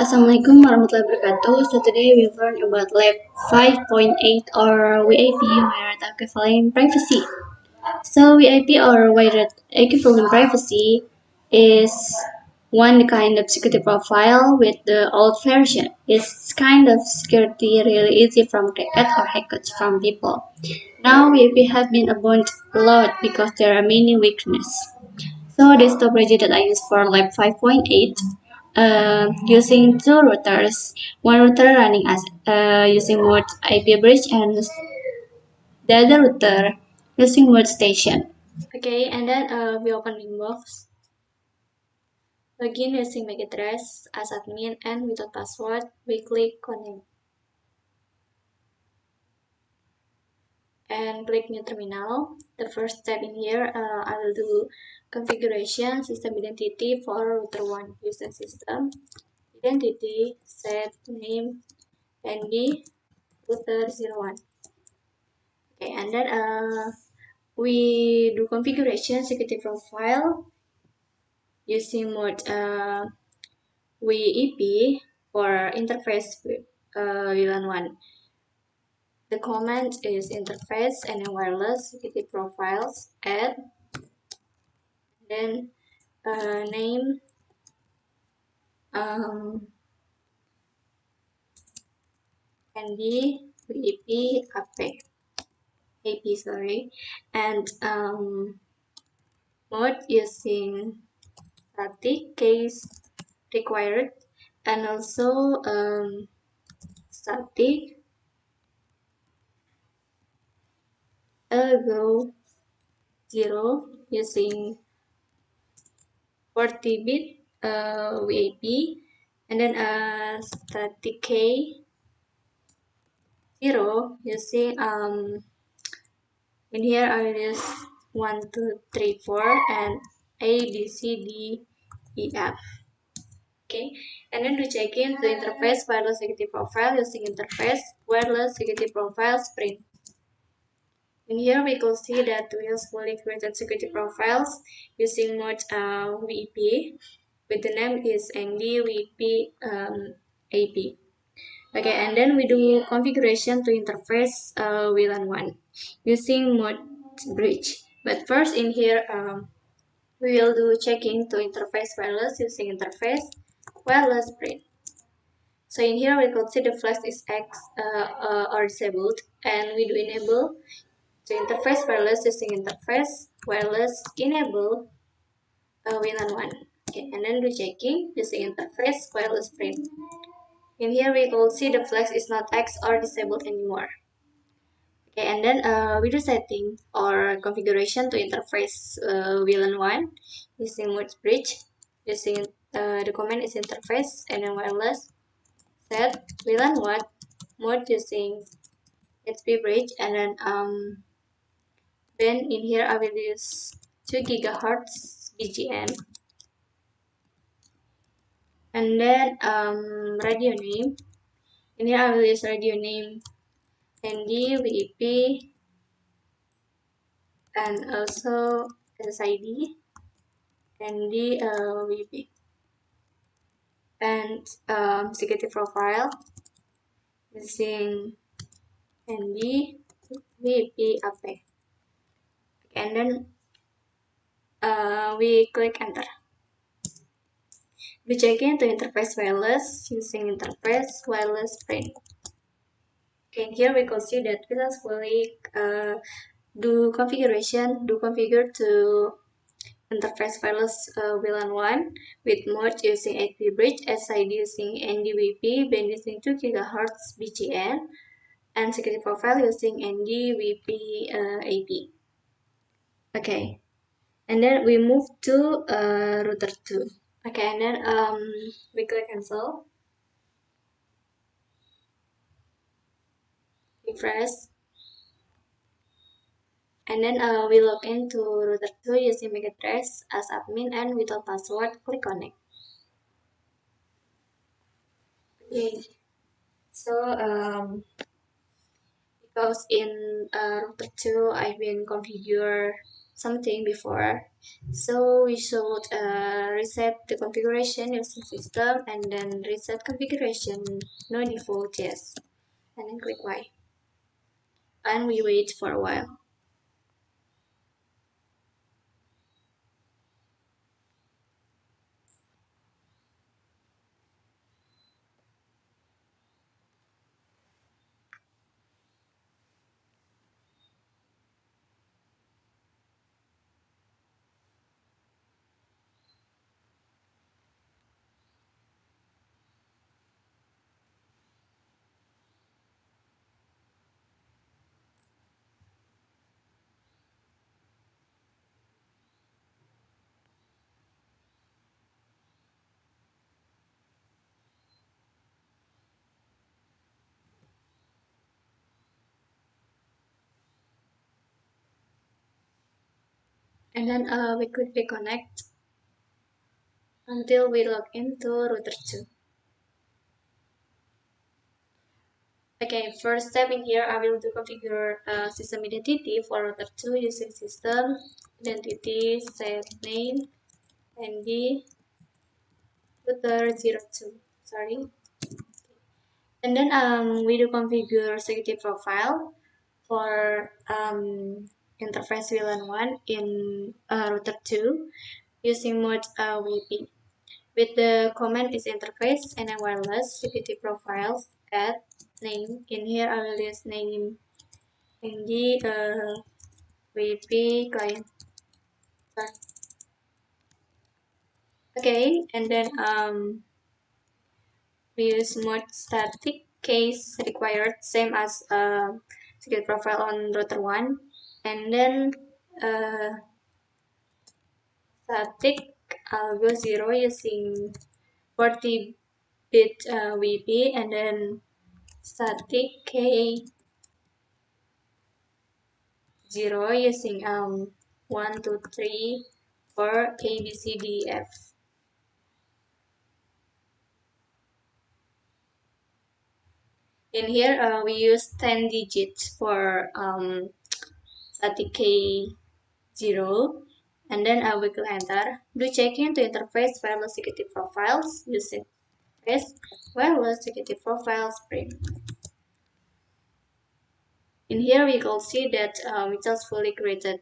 Assalamualaikum warahmatullahi wabarakatuh. So today we learn about lab 5.8 or WEP, Wired Equievalent Privacy. So WEP or Wired Equievalent Privacy is one kind of security profile with the old version. It's kind of security really easy from cracked or hacked from people. Now WEP has been abused a lot because there are many weaknesses. So the storage that I use for lab 5.8 using two routers, one router running as using mode IP bridge and the other router using mode station. Okay, and then we open Winbox. Login using MAC address as admin and without password, we click connect. And click new terminal. The first step in here, I will do configuration system identity for router 1 user system. Identity, set name, ND, router 01. Okay, and then we do configuration security profile using mode WEP for interface VLAN 1. The command is interface and wireless security profiles add, then name ND WEP AP, sorry, and mode using static case required, and also static go 0 using 40-bit WAP, and then static K 0 using in here I will use 1, 2, 3, 4 and A, B, C, D, E, F. Okay, and then to check in the interface wireless security profile using interface wireless security profile sprint. In here we could see that we have fully created security profiles using mode WEP with the name is ND WEP AP. Okay, and then we do configuration to interface VLAN 1 using mode bridge. But first in here we will do checking to interface wireless using interface wireless sprint. So in here we could see the flash is X or disabled, and we do enable to interface wireless using interface wireless enable VLAN 1. Okay, and then do checking using interface wireless sprint. In here we could see the flex is not X or disabled anymore. Okay, and then we do setting or configuration to interface VLAN 1 using mode bridge. Using the command is interface and then wireless set VLAN 1 mode using HP bridge, and then in here I will use 2 GHz BGN, and then radio name. In here I will use radio name ND WEP and also SSID ND WEP, and security profile using ND WEP AP. And then we click enter. We check into interface wireless using interface wireless sprint. Okay, here we can see that we successfully configure to interface wireless VLAN 1 with mode using HP bridge, SID using ND-WEP, band using 2 GHz BGN, and security profile using ND-WEP AP. Okay, and then we move to router 2. Okay, and then we click cancel, refresh, and then we log into router 2 using MAC address as admin and without password, click connect. Okay, so because in router 2 I've been configure something before. So we should reset the configuration using system and then reset configuration, no default, yes. And then click Y. And we wait for a while. And then we quickly connect until we log into router 2. Okay, first step in here, I will do configure system identity for router 2 using system identity set name ND router 02. Sorry. And then we do configure security profile for interface VLAN 1 in router 2 using mode WEP. With the command is interface and a wireless security profiles at name. In here, I will use name NG WP client. Okay, and then we use mode static case required, same as security profile on router 1. And then static, I'll go 0 using 40-bit WP, and then static K 0 using 1, 2, 3, 4, A, B, C, D, F. In here, we use 10 digits for static K0, and then I will click enter. Do checking to interface wireless security profiles using interface wireless security profiles print. In here, we can see that we just fully created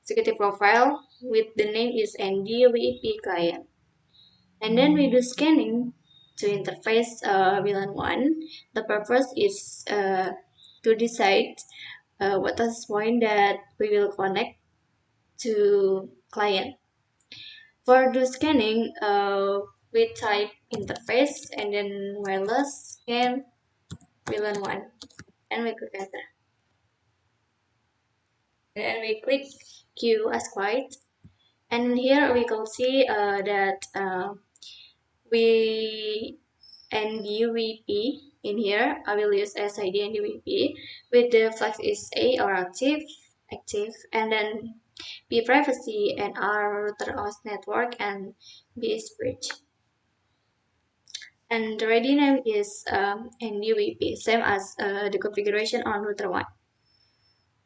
security profile with the name is NDWEP client. And then we do scanning to interface VLAN 1. The purpose is to decide what is point that we will connect to client. For the scanning, we type interface and then wireless scan VLAN 1, and we click enter. And we click Q as quiet. And here we can see that we NDWP in here. I will use SID NDWP with the flag is A or active, and then B privacy and R router host network, and B is bridge. And the ready name is NDWP, same as the configuration on router 1.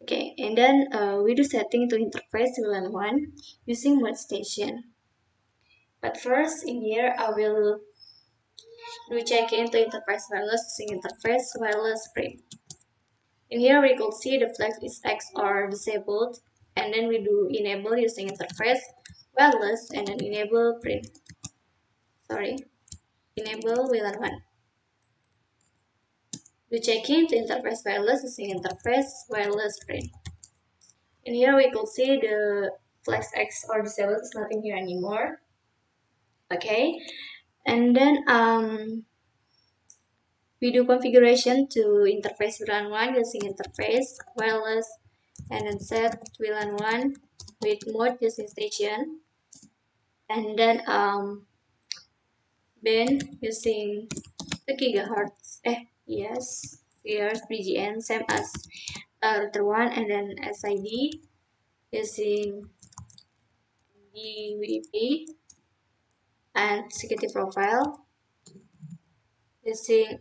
Okay, and then we do setting to interface VLAN 1 using mode station. But first in here, I will do check into interface wireless using interface wireless print. In here, we could see the flag is X or disabled, and then we do enable using interface wireless and then enable print. Enable VLAN 1. We check into interface wireless using interface wireless print. In here, we could see the flag X or disabled is not in here anymore. Okay, and then we do configuration to interface VLAN 1 using interface wireless and then set VLAN 1 with mode using station, and then using 2 gigahertz. Yes, here's BGN same as router 1, and then SID using DVP and security profile using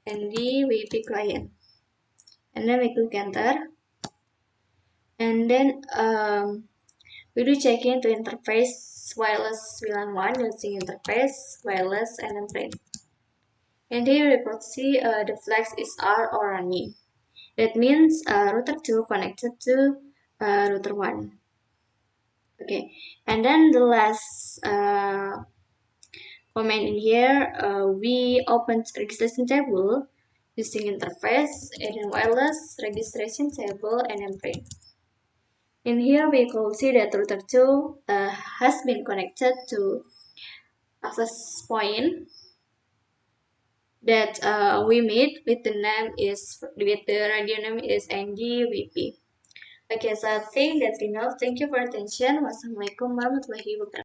NDWP client. and then we click enter, and then we do check in to interface wireless VLAN 1 using interface wireless and then print. And here we could see the flags is R or running. That means router 2 connected to router 1. Okay, and then the last comment in here, we open registration table using interface and then wireless registration table and then print. In here we could see that router 2 has been connected to access point that we made with the radio name is WEP. Okay, so I think that's enough. Thank you for attention. Wassalamualaikum warahmatullahi wabarakatuh.